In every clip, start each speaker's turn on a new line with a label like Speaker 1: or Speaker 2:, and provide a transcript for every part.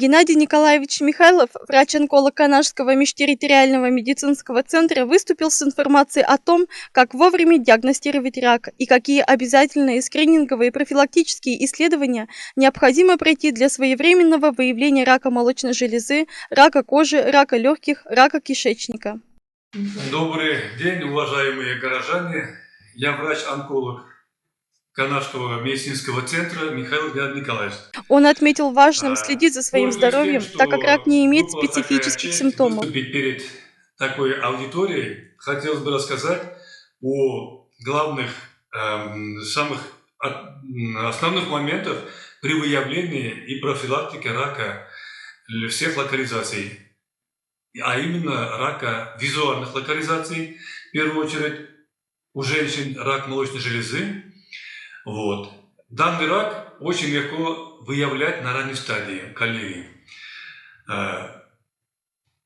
Speaker 1: Геннадий Николаевич Михайлов, врач-онколог Канашского межтерриториального медицинского центра, выступил с информацией о том, как вовремя диагностировать рак и какие обязательные скрининговые и профилактические исследования необходимо пройти для своевременного выявления рака молочной железы, рака кожи, рака легких, рака кишечника.
Speaker 2: Добрый день, уважаемые горожане. Я врач-онколог Канашского медицинского центра Михаил Геннадий Николаевич.
Speaker 1: Он отметил важным следить за своим здоровьем, так как рак не имеет
Speaker 2: выпала такая
Speaker 1: специфических
Speaker 2: честь
Speaker 1: симптомов.
Speaker 2: выступить перед такой аудиторией, хотелось бы рассказать о главных, основных моментах при выявлении и профилактике рака всех локализаций, а именно рака визуальных локализаций, в первую очередь у женщин рак молочной железы. Данный рак очень легко выявлять на ранней стадии, коллеги.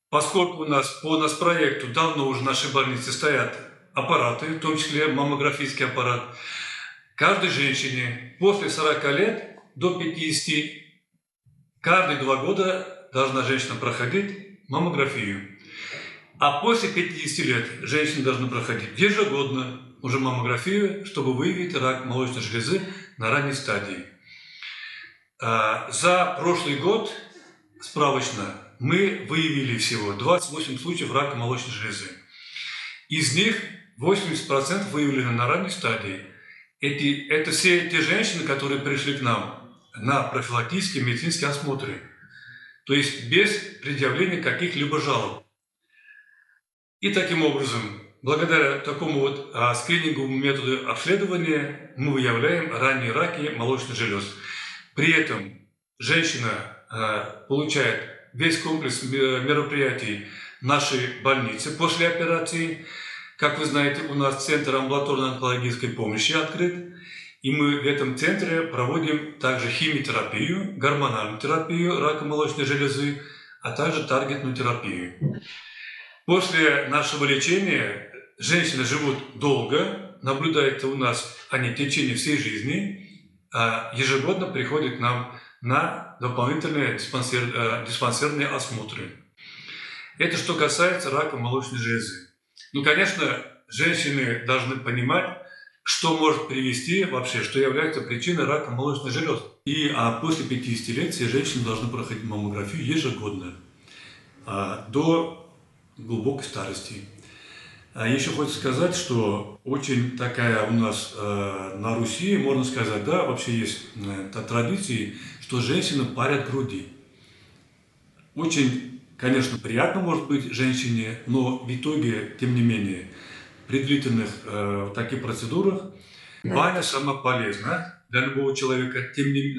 Speaker 2: Поскольку у нас по проекту давно уже в нашей больнице стоят аппараты, в том числе маммографический аппарат, каждой женщине после 40 лет до 50 каждые 2 года должна женщина проходить маммографию. А после 50 лет женщины должны проходить ежегодно уже маммографию, чтобы выявить рак молочной железы на ранней стадии. За прошлый год, справочно, мы выявили всего 28 случаев рака молочной железы. Из них 80% выявлены на ранней стадии. Это все те женщины, которые пришли к нам на профилактические медицинские осмотры, то есть без предъявления каких-либо жалоб. И таким образом, благодаря такому скрининговому методу обследования мы выявляем ранние раки молочных желез. При этом женщина получает весь комплекс мероприятий нашей больницы после операции. Как вы знаете, у нас центр амбулаторной онкологической помощи открыт, и мы в этом центре проводим также химиотерапию, гормональную терапию рака молочной железы, а также таргетную терапию. После нашего лечения женщины живут долго, наблюдается у нас они в течение всей жизни, а ежегодно приходят к нам на дополнительные диспансерные осмотры. Это что касается рака молочной железы. Конечно, женщины должны понимать, что может привести вообще, что является причиной рака молочной железы. А после 50 лет все женщины должны проходить маммографию ежегодно, до глубокой старости. Еще хочется сказать, что очень такая у нас на Руси, можно сказать, да, вообще есть традиции, что женщины парят груди. Очень, конечно, приятно может быть женщине, но в итоге, тем не менее, при длительных таких процедурах баня сама полезна для любого человека,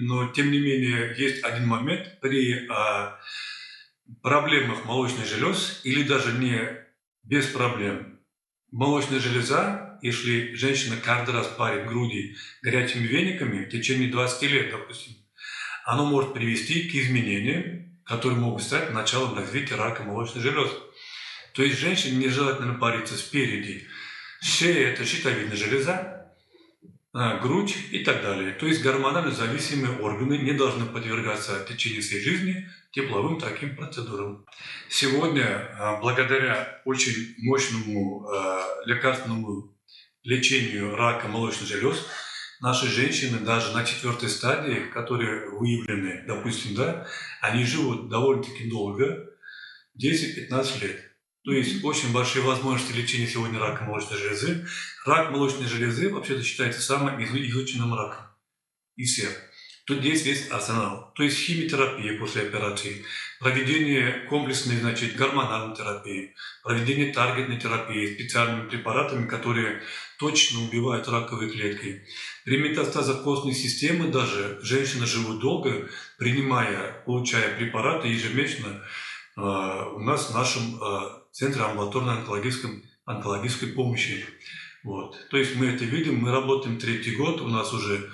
Speaker 2: но тем не менее есть один момент при проблемах молочных желез или даже не без проблем. Молочная железа, если женщина каждый раз парит груди горячими вениками в течение 20 лет, допустим, оно может привести к изменениям, которые могут стать началом развития рака молочной железы. То есть женщине нежелательно париться спереди. Шея – это щитовидная железа, грудь и так далее. То есть гормонально зависимые органы не должны подвергаться в течение всей жизни тепловым таким процедурам. Сегодня, благодаря очень мощному лекарственному лечению рака молочных желез, наши женщины даже на 4-й стадии, которые выявлены, допустим, да, они живут довольно-таки долго, 10-15 лет. То есть очень большие возможности лечения сегодня рака молочной железы. Рак молочной железы вообще-то считается самым изученным раком из всех. Тут есть весь арсенал. То есть химиотерапия после операции, проведение комплексной, гормональной терапии, проведение таргетной терапии специальными препаратами, которые точно убивают раковые клетки. При метастазах костной системы даже женщины живут долго, получая препараты ежемесячно у нас в нашем центре амбулаторной онкологической помощи. То есть мы это видим, мы работаем 3-й год, у нас уже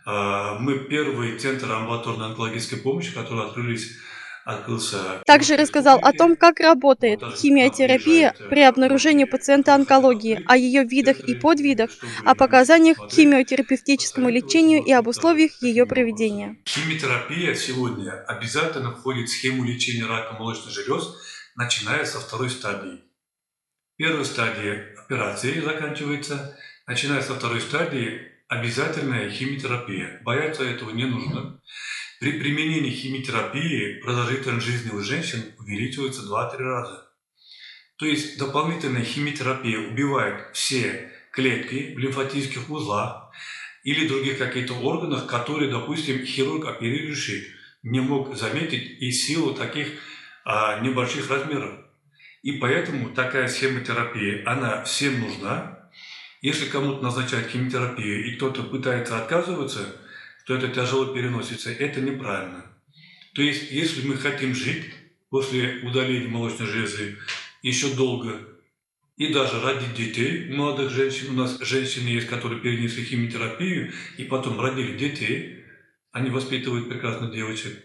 Speaker 2: мы первый центр амбулаторной онкологической помощи, который открылись открылся
Speaker 1: Также
Speaker 2: Курской
Speaker 1: рассказал о том,
Speaker 2: республике.
Speaker 1: как
Speaker 2: Вот
Speaker 1: работает
Speaker 2: даже к нам
Speaker 1: химиотерапия
Speaker 2: приезжают
Speaker 1: при обнаружении
Speaker 2: многие
Speaker 1: пациента
Speaker 2: профессора
Speaker 1: онкологии, о
Speaker 2: посмотреть
Speaker 1: ее
Speaker 2: в
Speaker 1: видах и
Speaker 2: центре,
Speaker 1: подвидах,
Speaker 2: чтобы
Speaker 1: о
Speaker 2: вместе
Speaker 1: показаниях к
Speaker 2: посмотреть,
Speaker 1: химиотерапевтическому
Speaker 2: посоветоваться,
Speaker 1: лечению и
Speaker 2: может
Speaker 1: об
Speaker 2: быть, тоже
Speaker 1: условиях ее
Speaker 2: такими вопросами.
Speaker 1: проведения.
Speaker 2: Химиотерапия сегодня обязательно входит в схему лечения рака молочных желез, начиная со второй стадии. Первая стадия операции заканчивается, начиная со второй стадии обязательная химиотерапия. Бояться этого не нужно. При применении химиотерапии продолжительность жизни у женщин увеличивается в 2-3 раза. То есть дополнительная химиотерапия убивает все клетки в лимфатических узлах или других каких-то органах, которые, допустим, хирург, оперирующий, не мог заметить из силы таких небольших размеров. И поэтому такая схема терапии, она всем нужна. Если кому-то назначают химиотерапию и кто-то пытается отказываться, то это тяжело переносится. Это неправильно. То есть, если мы хотим жить после удаления молочной железы еще долго и даже родить детей, молодых женщин, у нас женщины есть, которые перенесли химиотерапию и потом родили детей, они воспитывают прекрасных девочек.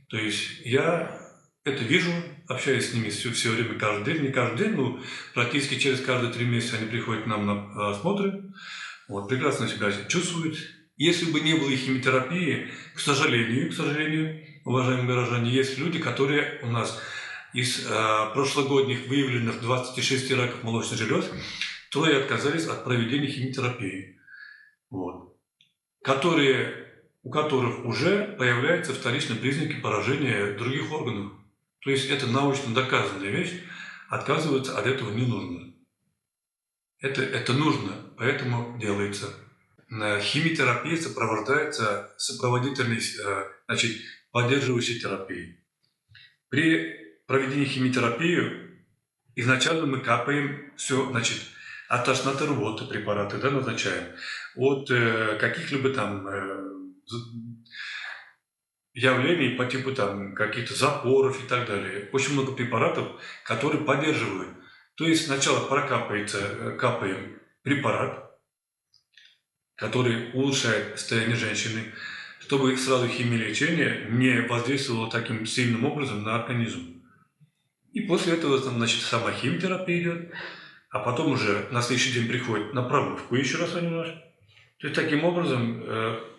Speaker 2: То есть я это вижу, общаюсь с ними все время, каждый день, не каждый день, но практически через каждые 3 месяца они приходят к нам на осмотры, вот, прекрасно себя чувствуют. Если бы не было и химиотерапии, к сожалению, уважаемые горожане, есть люди, которые у нас из прошлогодних выявленных 26 раков молочных желез, трое отказались от проведения химиотерапии, вот, у которых уже появляются вторичные признаки поражения других органов. То есть это научно доказанная вещь, отказываться от этого не нужно. Это нужно, поэтому делается. Химиотерапия сопровождается сопроводительной, значит, поддерживающей терапией. При проведении химиотерапии изначально мы капаем все, значит, от тошноты, рвоты препараты, да, назначаем, от каких-либо там явлений по типу там каких-то запоров и так далее. Очень много препаратов, которые поддерживают. То есть сначала капаем препарат, который улучшает состояние женщины, чтобы сразу химиолечение не воздействовало таким сильным образом на организм. И после этого, значит, сама химиотерапия идет, а потом уже на следующий день приходит на промывку еще раз они у нас. То есть таким образом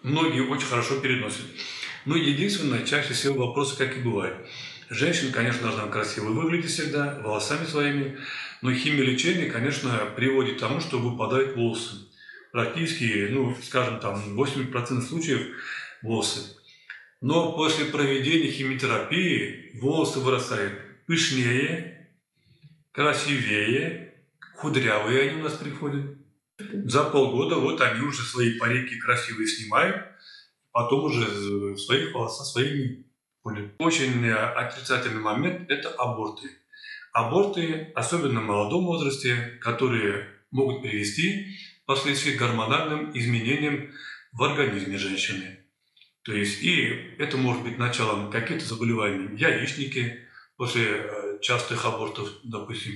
Speaker 2: многие очень хорошо переносят. Но единственное, чаще всего вопросы, как и бывает. Женщина, конечно, должна красиво выглядеть всегда, волосами своими, но химиолечение, конечно, приводит к тому, что выпадают волосы. Практически, ну, скажем, там 80% случаев волосы. Но после проведения химиотерапии волосы вырастают пышнее, красивее, худрявые они у нас приходят. За полгода вот они уже свои парики красивые снимают, потом уже своих волос со своими ходят. Очень отрицательный момент – это аборты. Аборты, особенно в молодом возрасте, которые могут привести впоследствии к гормональным изменениям в организме женщины. То есть и это может быть началом каких-то заболеваний яичники после частых абортов, допустим.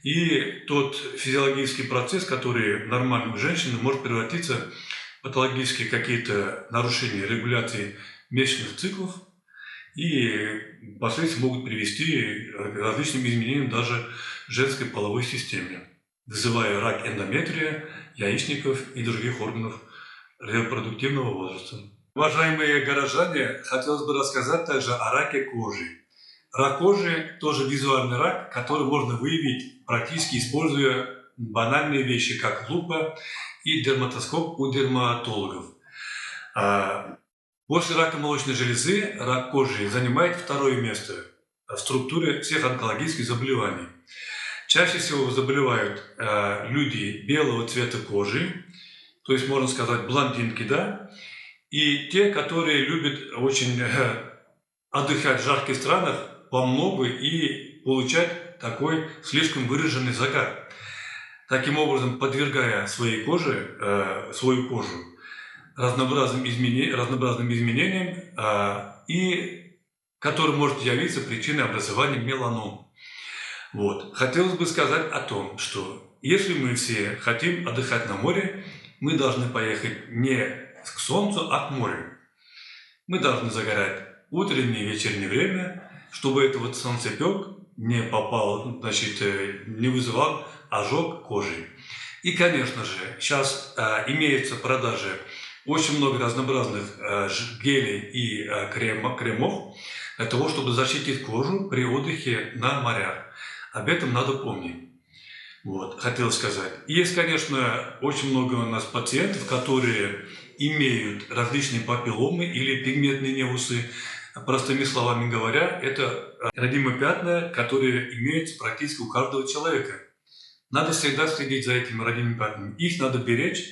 Speaker 2: И тот физиологический процесс, который нормально у женщины, может превратиться в патологические какие-то нарушения регуляции месячных циклов и впоследствии могут привести к различным изменениям даже в женской половой системе, вызывая рак эндометрия, яичников и других органов репродуктивного возраста. Уважаемые горожане, хотелось бы рассказать также о раке кожи. Рак кожи тоже визуальный рак, который можно выявить практически используя банальные вещи, как лупа и дерматоскоп у дерматологов. После рака молочной железы рак кожи занимает второе место в структуре всех онкологических заболеваний. Чаще всего заболевают люди белого цвета кожи, то есть, можно сказать, блондинки, да, и те, которые любят очень отдыхать в жарких странах по много и получать такой слишком выраженный загар. Таким образом, подвергая свою кожу разнообразным изменениям, и который может явиться причиной образования меланом. Вот. Хотелось бы сказать о том, что если мы все хотим отдыхать на море, мы должны поехать не к солнцу, а к морю. Мы должны загорать утреннее и вечернее время, чтобы этот вот солнцепек не попал, значит, не вызывал ожог кожи. И, конечно же, сейчас имеются в продаже очень много разнообразных гелей и кремов для того, чтобы защитить кожу при отдыхе на морях. Об этом надо помнить. Вот, хотел сказать. Есть, конечно, очень много у нас пациентов, которые имеют различные папилломы или пигментные невусы. Простыми словами говоря, это родимые пятна, которые имеются практически у каждого человека. Надо всегда следить за этими родимыми пятнами. Их надо беречь.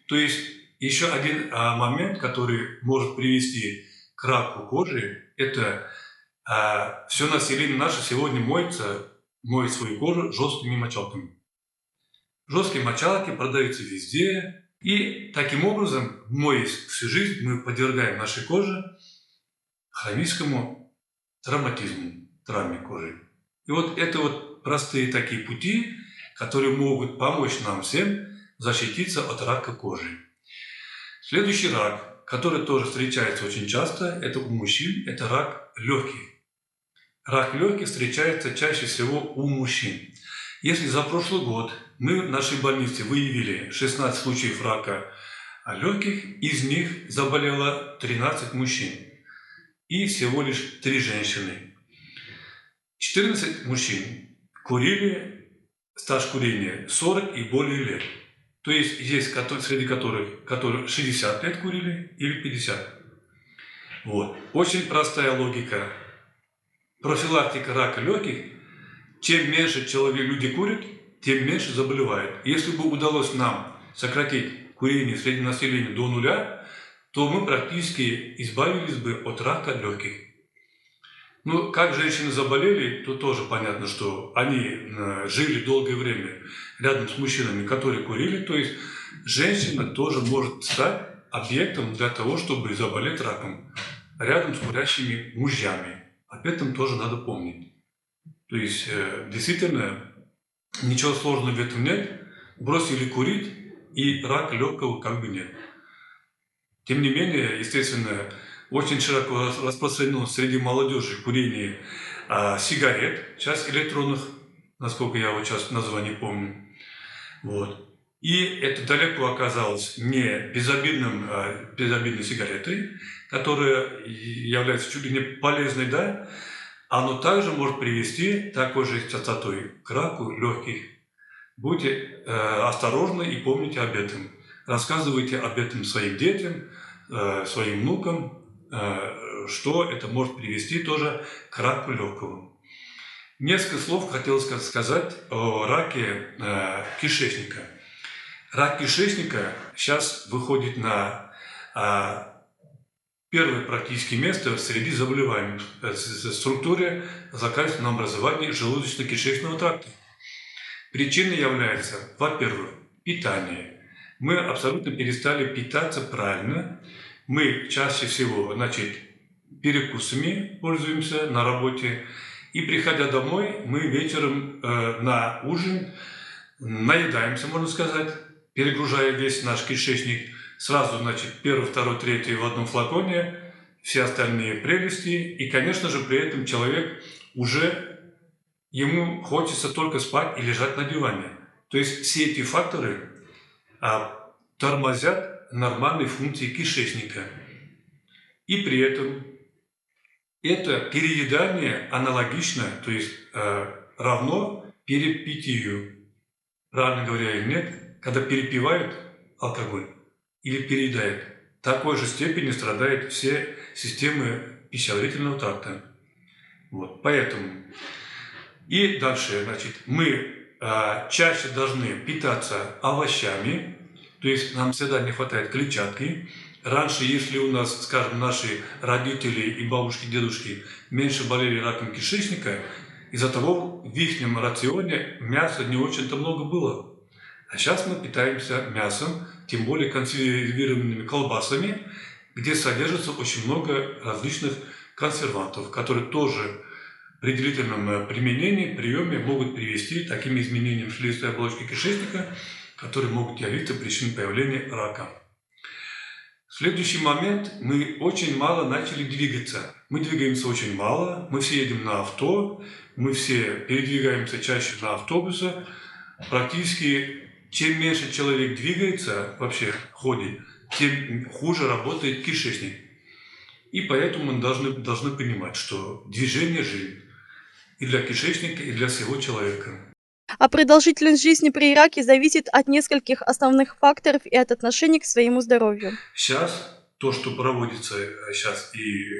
Speaker 2: То есть еще один момент, который может привести к раку кожи, это все население наше сегодня моет свою кожу жесткими мочалками. Жесткие мочалки продаются везде. И таким образом, моясь всю жизнь, мы подвергаем нашей коже хроническому травматизму, травме кожи. И вот это вот простые такие пути, которые могут помочь нам всем защититься от рака кожи. Следующий рак, который тоже встречается очень часто, это у мужчин, это рак легких. Рак легких встречается чаще всего у мужчин. Если за прошлый год мы в нашей больнице выявили 16 случаев рака легких, из них заболело 13 мужчин и всего лишь 3 женщины. 14 мужчин курили, стаж курения 40 и более лет. То есть среди которых 60 лет курили или 50. Вот. Очень простая логика. Профилактика рака легких. Чем меньше люди курят, тем меньше заболевают. Если бы удалось нам сократить курение среди населения до нуля, то мы практически избавились бы от рака легких. Ну, как женщины заболели, то тоже понятно, что они жили долгое время рядом с мужчинами, которые курили. То есть женщина тоже может стать объектом для того, чтобы заболеть раком рядом с курящими мужьями. Об этом тоже надо помнить. То есть действительно ничего сложного в этом нет. Бросили курить, и рак легкого как бы нет. Тем не менее, естественно, очень широко распространено среди молодежи курение сигарет, сейчас электронных, насколько я вот сейчас название помню. Вот. И это далеко оказалось не безобидной сигаретой, которая является чуть ли не полезной, да, оно также может привести такой же частотой к раку легких. Будьте осторожны и помните об этом. Рассказывайте об этом своим детям, своим внукам, что это может привести тоже к раку легкого. Несколько слов хотел сказать о раке кишечника. Рак кишечника сейчас выходит на первое практически место среди заболеваний в структуре злокачественного образования желудочно-кишечного тракта. Причиной является, во-первых, питание. Мы абсолютно перестали питаться правильно. Мы чаще всего, перекусами пользуемся на работе. И приходя домой, мы вечером на ужин наедаемся, можно сказать, перегружая весь наш кишечник. Сразу, первый, второй, третий в одном флаконе, все остальные прелести. И, конечно же, при этом человек ему хочется только спать и лежать на диване. То есть все эти факторы тормозят нормальные функции кишечника. И при этом это переедание аналогично, то есть равно перепитию. Правильно говоря или нет, когда перепивают алкоголь или переедают, в такой же степени страдают все системы пищеварительного тракта. Вот, поэтому. И дальше, мы чаще должны питаться овощами, то есть нам всегда не хватает клетчатки. Раньше, если у нас, скажем, наши родители и бабушки, дедушки меньше болели раком кишечника, из-за того в их рационе мяса не очень-то много было. А сейчас мы питаемся мясом, тем более консервированными колбасами, где содержится очень много различных консервантов, которые тоже при длительном приеме могут привести к таким изменениям слизистой оболочки кишечника, которые могут явиться причиной появления рака. следующий момент, мы очень мало начали двигаться. Мы двигаемся очень мало, мы все едем на авто, мы все передвигаемся чаще на автобусах. Практически, чем меньше человек двигается, вообще ходит, тем хуже работает кишечник. И поэтому мы должны понимать, что движение – жизнь и для кишечника, и для всего человека.
Speaker 1: А продолжительность жизни при раке зависит от нескольких основных факторов и от отношения к своему здоровью.
Speaker 2: Сейчас то, что проводится сейчас и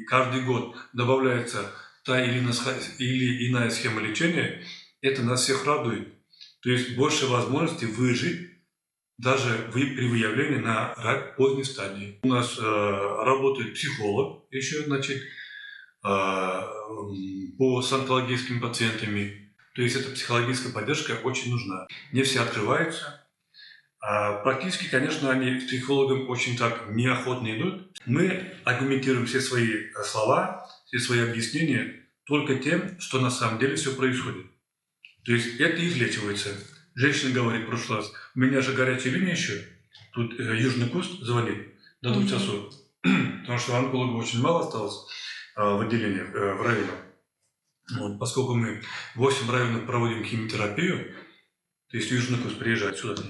Speaker 2: каждый год добавляется та или иная схема лечения, это нас всех радует. То есть больше возможностей выжить даже при выявлении на рак поздней стадии. У нас работает психолог еще, значит, с онкологическими пациентами. То есть эта психологическая поддержка очень нужна. Не все открываются. Практически, конечно, они с психологом очень так неохотно идут. Мы аргументируем все свои слова, все свои объяснения только тем, что на самом деле все происходит. То есть это излечивается. Женщина говорит в прошлый раз: у меня же горячая линия еще. Тут Южный Куст звонит до 2 часов. Потому что онкологов очень мало осталось в отделении, в районах. Вот, поскольку мы 8 районов проводим химиотерапию, то есть Южный Куст приезжает сюда.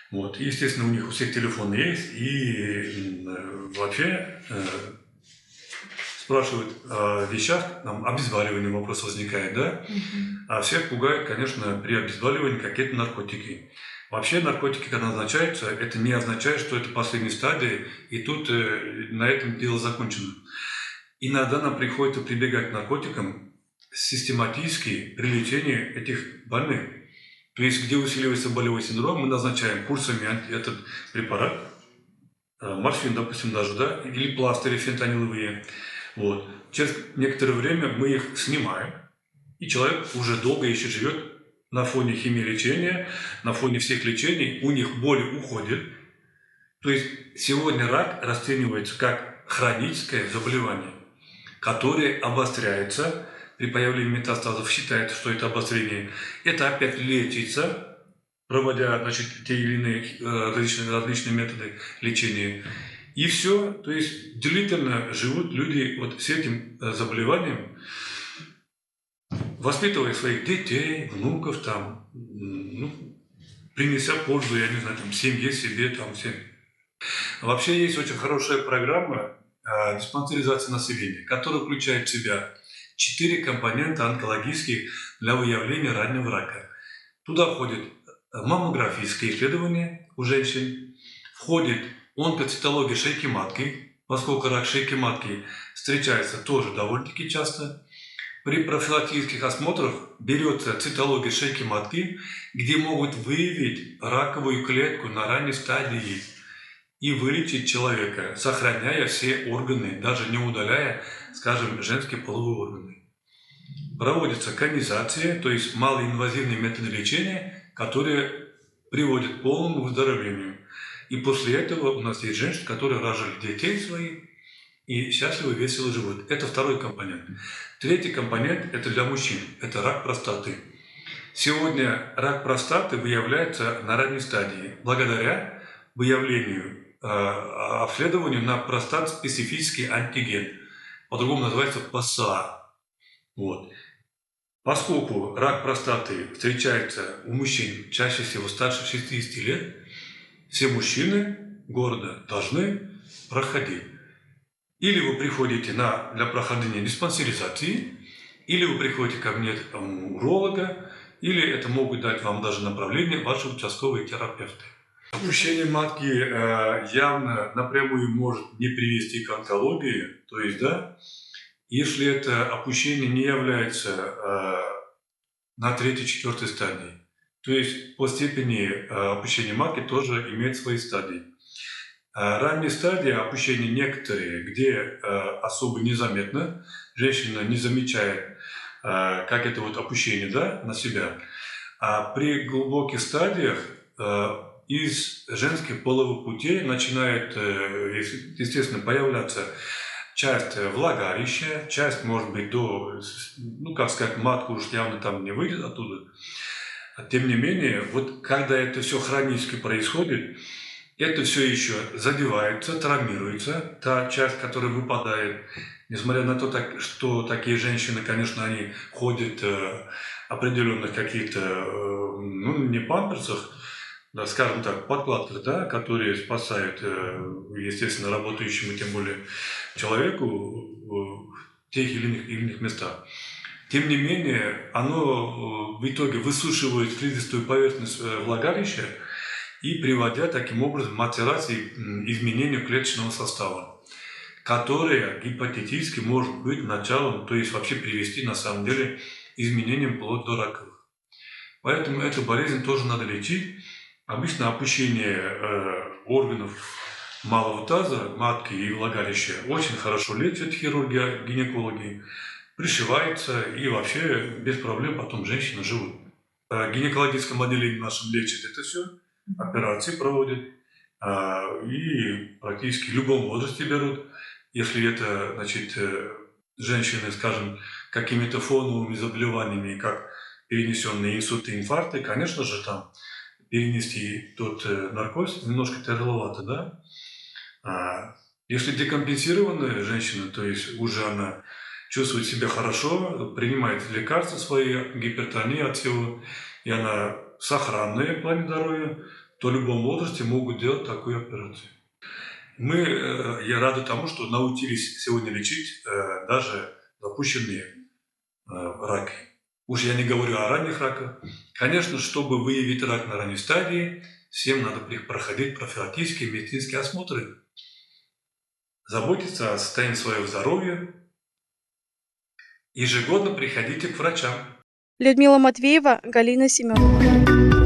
Speaker 2: Вот. И, естественно, у них у всех телефоны есть, и вообще спрашивают о вещах, там обезболивание вопрос возникает, да? А всех пугает, конечно, при обезболивании какие-то наркотики. Вообще наркотики, когда назначаются, это не означает, что это последняя стадия, и тут на этом дело закончено. Иногда нам приходится прибегать к наркотикам систематически при лечении этих больных. То есть, где усиливается болевой синдром, мы назначаем курсами этот препарат, морфин, допустим, даже, да, или пластыри фентаниловые. Вот. Через некоторое время мы их снимаем, и человек уже долго еще живет на фоне химиолечения, на фоне всех лечений, у них боли уходят. То есть сегодня рак расценивается как хроническое заболевание, которое обостряется при появлении метастазов. Считается, что это обострение. Это опять лечится, проводя, значит, те или иные различные методы лечения. И все, то есть длительно живут люди вот с этим заболеванием, воспитывая своих детей, внуков, там, принеся пользу, я не знаю, там, семье, себе, там, всем. Вообще есть очень хорошая программа диспансеризации населения, которая включает в себя 4 компонента онкологических для выявления раннего рака. Туда входит маммографическое исследование у женщин, входит онкоцитология шейки матки, поскольку рак шейки матки встречается тоже довольно-таки часто. При профилактических осмотрах берется цитология шейки матки, где могут выявить раковую клетку на ранней стадии и вылечить человека, сохраняя все органы, даже не удаляя, скажем, женские половые органы. Проводится конизация, то есть малоинвазивные методы лечения, которые приводят к полному выздоровлению. И после этого у нас есть женщины, которые рожали детей своих и счастливо, весело живут. Это второй компонент. Третий компонент – это для мужчин. Это рак простаты. Сегодня рак простаты выявляется на ранней стадии благодаря выявлению, обследованию на простат-специфический антиген. По-другому называется ПСА. Вот. Поскольку рак простаты встречается у мужчин чаще всего старше 60 лет, все мужчины города должны проходить. Или вы приходите для прохождения диспансеризации, или вы приходите ко мне уролога, или это могут дать вам даже направление ваши участковые терапевты. Опущение матки явно напрямую может не привести к онкологии, то есть, да, если это опущение не является на 3-4 стадии. То есть по степени опущения матки тоже имеет свои стадии. Ранние стадии опущения некоторые, где особо незаметно, женщина не замечает, как это вот опущение, да, на себя. А при глубоких стадиях из женских половых путей начинает, естественно, появляться часть влагалища, часть, может быть, как сказать, матка уж явно там не выйдет оттуда. Тем не менее, вот когда это все хронически происходит, Это все еще задевается, травмируется, та часть, которая выпадает. Несмотря на то, что такие женщины, конечно, они ходят определенных каких-то, ну, не памперсах, да, скажем так, подкладках, да, которые спасают, естественно, работающему, тем более человеку в тех или иных местах. Тем не менее, оно в итоге высушивает слизистую поверхность влагалища и приводя таким образом к матурации, изменению клеточного состава, которое гипотетически может быть началом, то есть вообще привести на самом деле изменениям вплоть до раковых. Поэтому эту болезнь тоже надо лечить. Обычно опущение органов малого таза, матки и влагалища очень хорошо лечат хирурги, гинекологи, пришивается и вообще без проблем потом женщины живут. В гинекологическом отделении нашем лечат это все, операции проводят и практически в любом возрасте берут. Если это, значит, женщины, скажем, какими-то фоновыми заболеваниями, как перенесенные инсульты, инфаркты, конечно же, там перенести тот наркоз немножко тяжеловато, да. Если декомпенсированная женщина, то есть уже она чувствует себя хорошо, принимает лекарства свои, гипертония от всего, и она сохранная в плане здоровья, то в любом возрасте могут делать такую операцию. Я рады тому, что научились сегодня лечить даже запущенные раки. Уж я не говорю о ранних раках. Конечно, чтобы выявить рак на ранней стадии, всем надо проходить профилактические медицинские осмотры, заботиться о состоянии своего здоровья. Ежегодно приходите к врачам.
Speaker 1: Людмила Матвеева, Галина Семенова.